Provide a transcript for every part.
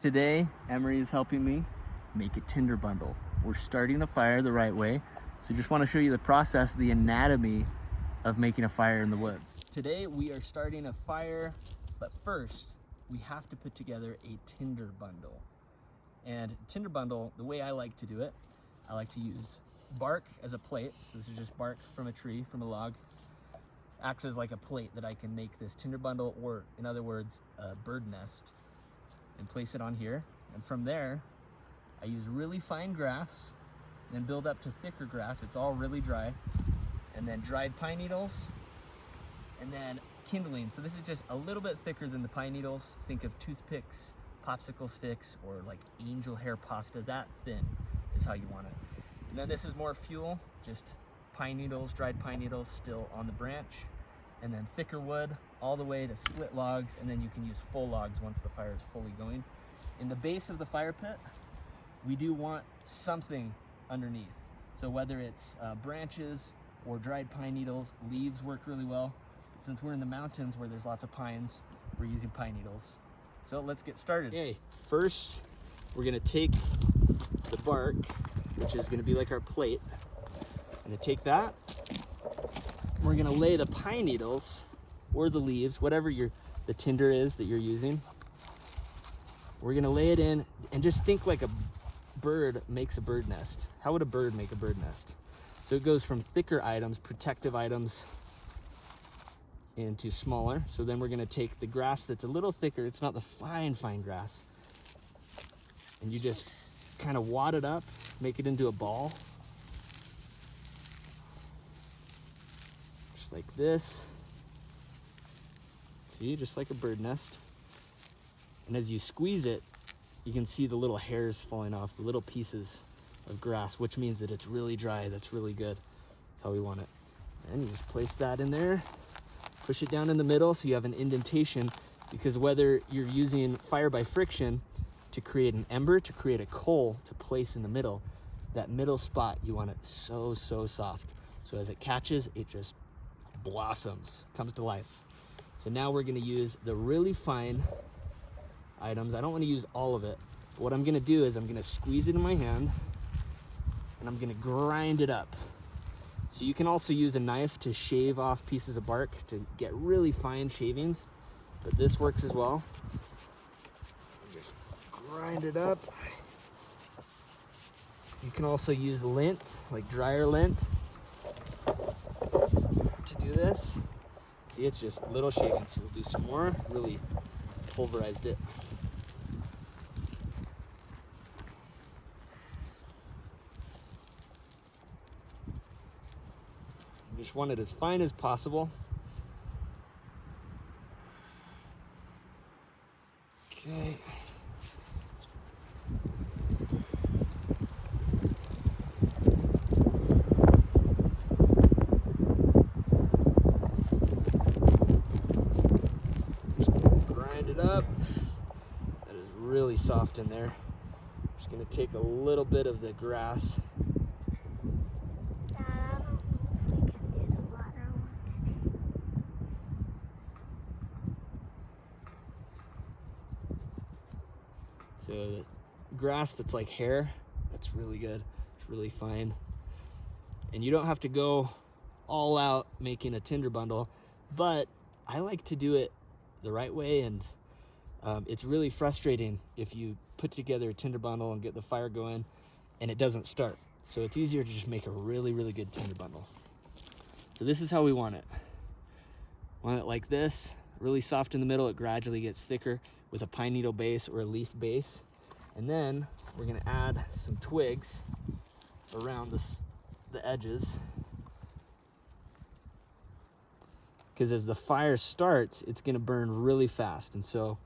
Today, Emery is helping me make a Tinder bundle. We're starting a fire the right way, so just want to show you the process, the anatomy of making a fire in the woods. Today, we are starting a fire, but first, we have to put together a Tinder bundle. And Tinder bundle, the way I like to do it, I like to use bark as a plate. So this is just bark from a tree, from a log. Acts as like a plate that I can make this Tinder bundle, or in other words, a bird nest, and place it on here. And from there, I use really fine grass, then build up to thicker grass. It's all really dry. And then dried pine needles, and then kindling. So this is just a little bit thicker than the pine needles. Think of toothpicks, popsicle sticks, or like angel hair pasta. That thin is how you want it. And then this is more fuel, just pine needles, dried pine needles still on the branch. And then thicker wood all the way to split logs, and then you can use full logs once the fire is fully going. In the base of the fire pit, we do want something underneath. So whether it's branches or dried pine needles, leaves work really well. Since we're in the mountains where there's lots of pines, we're using pine needles. So let's get started. Okay, first we're gonna take the bark, which is gonna be like our plate. I'm gonna take that. We're gonna lay the pine needles or the leaves, whatever the tinder is that you're using. We're gonna lay it in and just think like a bird makes a bird nest. How would a bird make a bird nest? So it goes from thicker items, protective items, into smaller. So then we're gonna take the grass that's a little thicker, it's not the fine grass, and you just kind of wad it up, make it into a ball. Like this. See, just like a bird nest. And as you squeeze it, you can see the little hairs falling off, the little pieces of grass, which means that it's really dry. That's really good. That's how we want it. And you just place that in there, push it down in the middle so you have an indentation, because whether you're using fire by friction to create an ember, to create a coal to place in the middle, that middle spot, you want it so soft. So as it catches, it just blossoms, comes to life. So now we're going to use the really fine items. I don't want to use all of it, but what I'm going to do is I'm going to squeeze it in my hand and I'm going to grind it up. So you can also use a knife to shave off pieces of bark to get really fine shavings, but this works as well. Just grind it up. You can also use lint, like dryer lint, to do this. See, it's just little shavings. So we'll do some more, really pulverized it. You just want it as fine as possible. Okay. Up. That is really soft in there. Just going to take a little bit of the grass. Dad, I don't know if we can do the water one today. So the grass that's like hair, that's really good. It's really fine. And you don't have to go all out making a tinder bundle, but I like to do it the right way, and it's really frustrating if you put together a tinder bundle and get the fire going and it doesn't start. So it's easier to just make a really good tinder bundle. So this is how we want it. Want it like this, really soft in the middle. It gradually gets thicker with a pine needle base or a leaf base. And then we're gonna add some twigs around the edges, because as the fire starts, it's gonna burn really fast. And so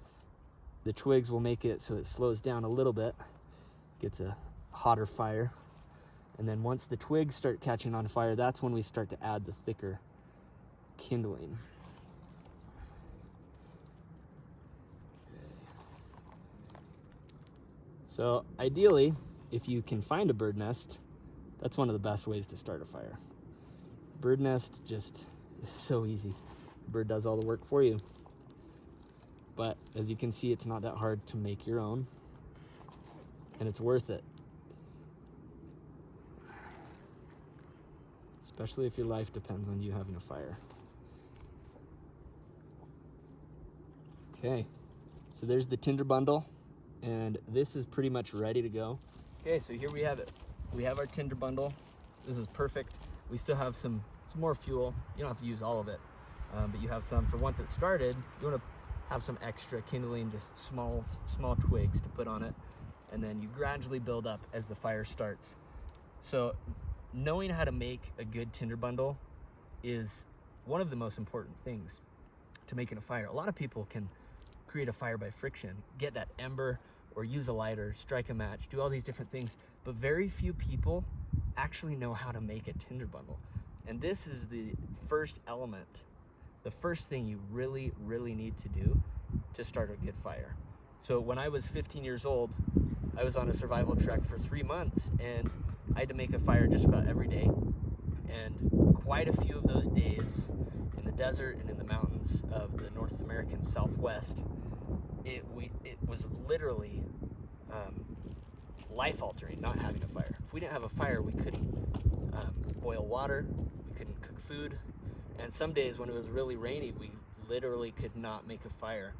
the twigs will make it so it slows down a little bit, gets a hotter fire. And then once the twigs start catching on fire, that's when we start to add the thicker kindling. Okay. So ideally, if you can find a bird nest, that's one of the best ways to start a fire. Bird nest just is so easy. The bird does all the work for you. But as you can see, it's not that hard to make your own. and it's worth it. Especially if your life depends on you having a fire. Okay, so there's the Tinder Bundle, and this is pretty much ready to go. Okay, so here we have it. We have our Tinder Bundle. This is perfect. We still have some more fuel. You don't have to use all of it, but you have some for once it's started. You want to have some extra kindling, just small twigs to put on it, and then you gradually build up as the fire starts. So knowing how to make a good Tinder Bundle is one of the most important things to making a fire. A lot of people can create a fire by friction, get that ember or use a lighter, strike a match, do all these different things, but very few people actually know how to make a Tinder Bundle. And this is the first element, the first thing you really need to do to start a good fire. So when I was 15 years old, I was on a survival trek for 3 months, and I had to make a fire just about every day. And quite a few of those days in the desert and in the mountains of the North American Southwest, it was literally life-altering not having a fire. If we didn't have a fire, we couldn't boil water, we couldn't cook food, and some days when it was really rainy, we literally could not make a fire.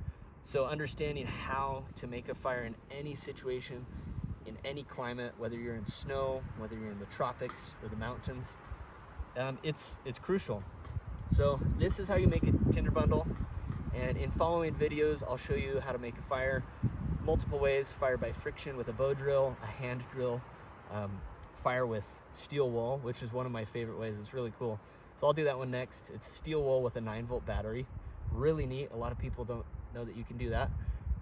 So understanding how to make a fire in any situation, in any climate, whether you're in snow, whether you're in the tropics or the mountains, it's crucial. So this is how you make a Tinder Bundle, and in following videos I'll show you how to make a fire multiple ways: fire by friction with a bow drill, a hand drill, fire with steel wool, which is one of my favorite ways. It's really cool. So I'll do that one next. It's steel wool with a 9-volt battery. Really neat. A lot of people don't know that you can do that.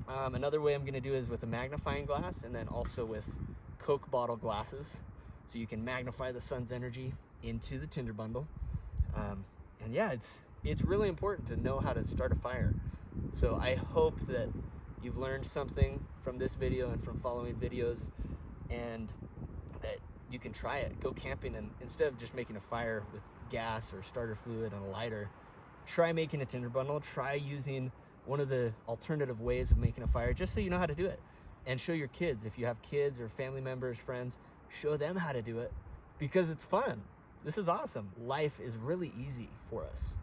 Another way I'm going to do is with a magnifying glass, and then also with Coke bottle glasses, so you can magnify the sun's energy into the Tinder Bundle. And yeah, it's really important to know how to start a fire. So I hope that you've learned something from this video and from following videos, and that you can try it. Go camping, and instead of just making a fire with gas or starter fluid and a lighter, try making a Tinder Bundle. Try using one of the alternative ways of making a fire, just so you know how to do it. And show your kids. If you have kids or family members, friends, show them how to do it, because it's fun. This is awesome. Life is really easy for us,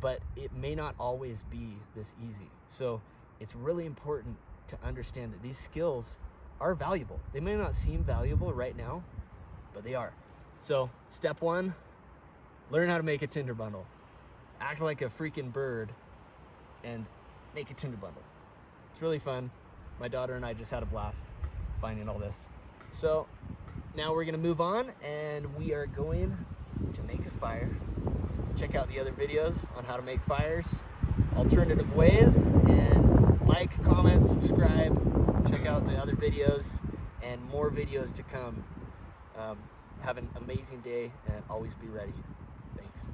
but it may not always be this easy. So it's really important to understand that these skills are valuable. They may not seem valuable right now, but they are. So step 1, learn how to make a Tinder Bundle. Act like a freaking bird and make a Tinder Bundle. It's really fun. My daughter and I just had a blast finding all this. So now we're gonna move on, and we are going to make a fire. Check out the other videos on how to make fires, alternative ways, and like, comment, subscribe. Check out the other videos and more videos to come. Have an amazing day, and always be ready. Thanks.